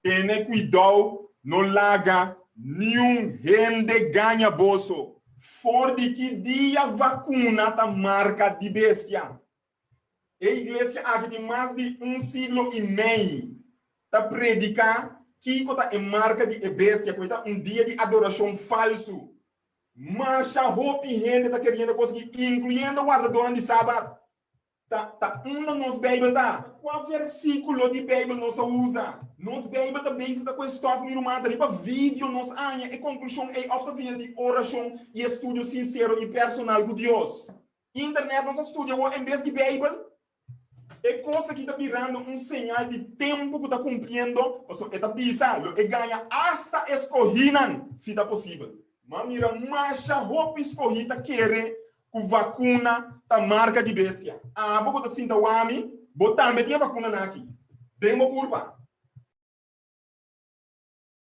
Tene cuidado, não larga nenhum rende ganha bolso. For de que dia vacuna tá marca de bestia. A igreja aqui tem mais de 1,5 siglo tá predicar que é marca de bestia, que dia de adoração falso. Mas a roupa e rende tá querendo conseguir, incluindo o guarda de sábado. Tá nos Bíblia, tá? Qual versículo de Bíblia nós usa? Nos Bíblia também está com estofa no mata, para vídeo nos anha e conclusão é ofta via de oração e estudo sincero e personal com Deus. Internet nós estuda em vez de Bíblia. É coisa que está virando sinal de tempo que está cumprindo, está pisando e ganha hasta escorrida, se está possível. Mas mira, mais a roupa escorrida quer com vacuna da marca de bestia. Ah, vou botar cinta o ami, botar também tinha vacuna aqui. Demo curva.